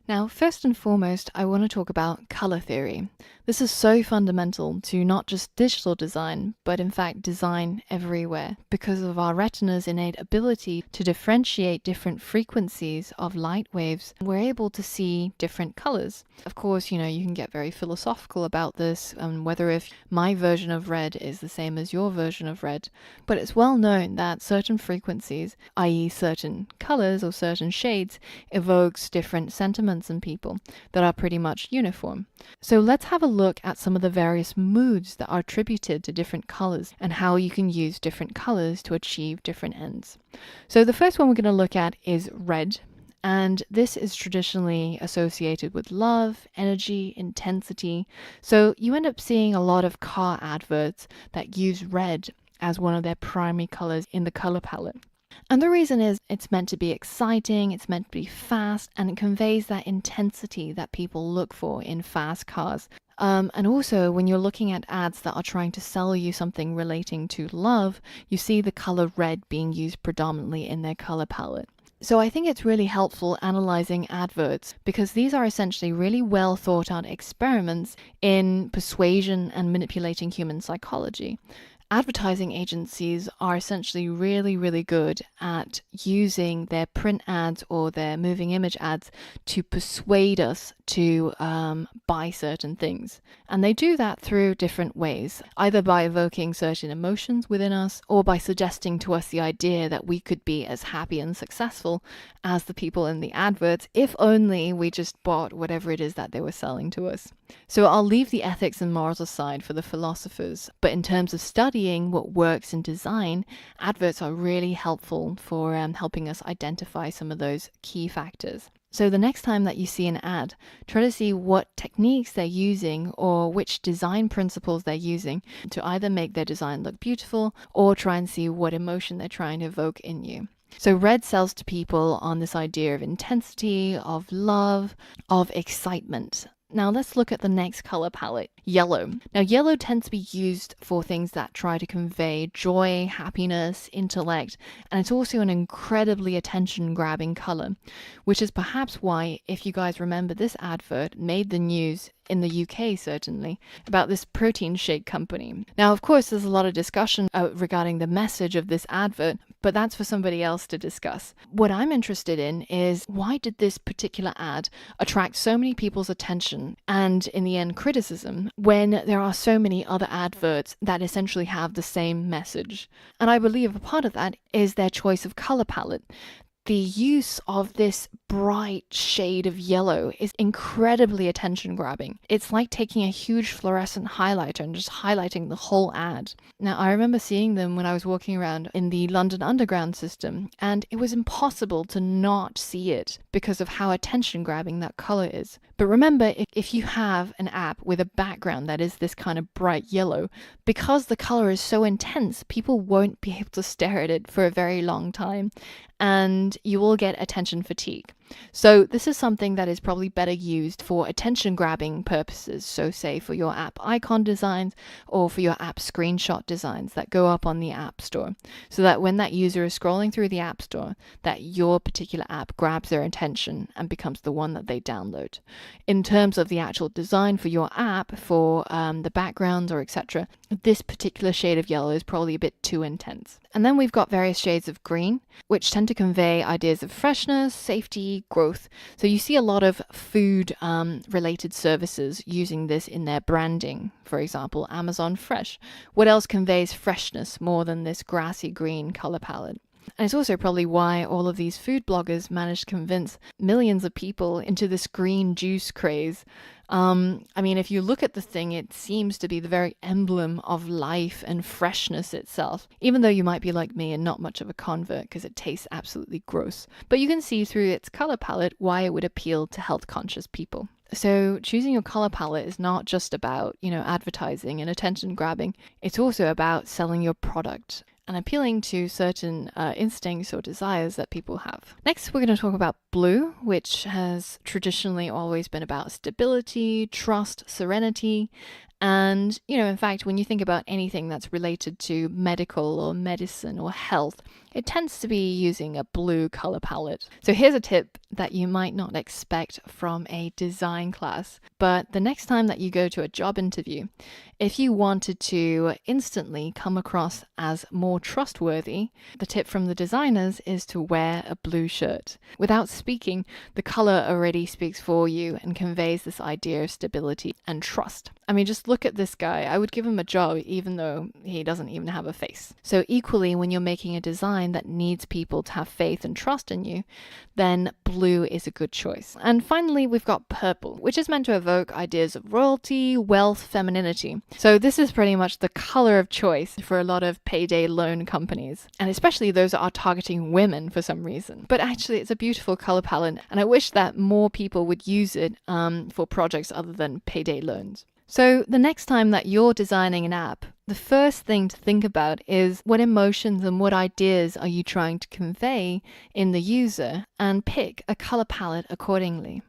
Now, first and foremost, I want to talk about color theory. This is so fundamental to not just digital design, but in fact design everywhere. Because of our retina's innate ability to differentiate different frequencies of light waves, we're able to see different colors. Of course, you can get very philosophical about this and whether if my version of red is the same as your version of red, but it's well known that certain frequencies, i.e. certain colors or certain shades, evokes different sentiments in people that are pretty much uniform. So let's have a look at some of the various moods that are attributed to different colors and how you can use different colors to achieve different ends. So the first one we're going to look at is red. And this is traditionally associated with love, energy, intensity. So you end up seeing a lot of car adverts that use red as one of their primary colors in the color palette. And the reason is it's meant to be exciting, it's meant to be fast, and it conveys that intensity that people look for in fast cars. And also, when you're looking at ads that are trying to sell you something relating to love, you see the color red being used predominantly in their color palette. So I think it's really helpful analyzing adverts because these are essentially really well thought out experiments in persuasion and manipulating human psychology. Advertising agencies are essentially really, really good at using their print ads or their moving image ads to persuade us to buy certain things. And they do that through different ways, either by evoking certain emotions within us or by suggesting to us the idea that we could be as happy and successful as the people in the adverts if only we just bought whatever it is that they were selling to us. So I'll leave the ethics and morals aside for the philosophers, but in terms of studying what works in design, adverts are really helpful for helping us identify some of those key factors. So the next time that you see an ad, try to see what techniques they're using or which design principles they're using to either make their design look beautiful or try and see what emotion they're trying to evoke in you. So red sells to people on this idea of intensity, of love, of excitement. Now let's look at the next color palette, yellow. Now yellow tends to be used for things that try to convey joy, happiness, intellect, and it's also an incredibly attention-grabbing color, which is perhaps why, if you guys remember, this advert made the news in the UK certainly, about this protein shake company. Now, of course, there's a lot of discussion regarding the message of this advert, but that's for somebody else to discuss. What I'm interested in is why did this particular ad attract so many people's attention and, in the end, criticism when there are so many other adverts that essentially have the same message? And I believe a part of that is their choice of color palette. The use of this bright shade of yellow is incredibly attention-grabbing. It's like taking a huge fluorescent highlighter and just highlighting the whole ad. Now, I remember seeing them when I was walking around in the London Underground system, and it was impossible to not see it because of how attention-grabbing that color is. But remember, if you have an app with a background that is this kind of bright yellow, because the color is so intense, people won't be able to stare at it for a very long time, and you will get attention fatigue. So this is something that is probably better used for attention grabbing purposes. So say for your app icon designs or for your app screenshot designs that go up on the App Store, so that when that user is scrolling through the App Store, that your particular app grabs their attention and becomes the one that they download. In terms of the actual design for your app, for the backgrounds or etc., this particular shade of yellow is probably a bit too intense. And then we've got various shades of green, which tend to convey ideas of freshness, safety, growth. So you see a lot of food related services using this in their branding. For example, Amazon Fresh. What else conveys freshness more than this grassy green color palette? And it's also probably why all of these food bloggers managed to convince millions of people into this green juice craze. I mean, if you look at the thing, it seems to be the very emblem of life and freshness itself, even though you might be like me and not much of a convert because it tastes absolutely gross. But you can see through its color palette why it would appeal to health-conscious people. So choosing your color palette is not just about, advertising and attention grabbing. It's also about selling your product and appealing to certain instincts or desires that people have. Next, we're going to talk about blue, which has traditionally always been about stability, trust, serenity, And, in fact, when you think about anything that's related to medical or medicine or health, it tends to be using a blue color palette. So here's a tip that you might not expect from a design class, but the next time that you go to a job interview, if you wanted to instantly come across as more trustworthy, the tip from the designers is to wear a blue shirt. Without speaking, the color already speaks for you and conveys this idea of stability and trust. I mean, just look at this guy. I would give him a job even though he doesn't even have a face. So equally, when you're making a design that needs people to have faith and trust in you, then blue is a good choice. And finally, we've got purple, which is meant to evoke ideas of royalty, wealth, femininity. So this is pretty much the color of choice for a lot of payday loan companies, and especially those that are targeting women for some reason. But actually, it's a beautiful color palette, and I wish that more people would use it for projects other than payday loans. So the next time that you're designing an app, the first thing to think about is what emotions and what ideas are you trying to convey in the user, and pick a color palette accordingly.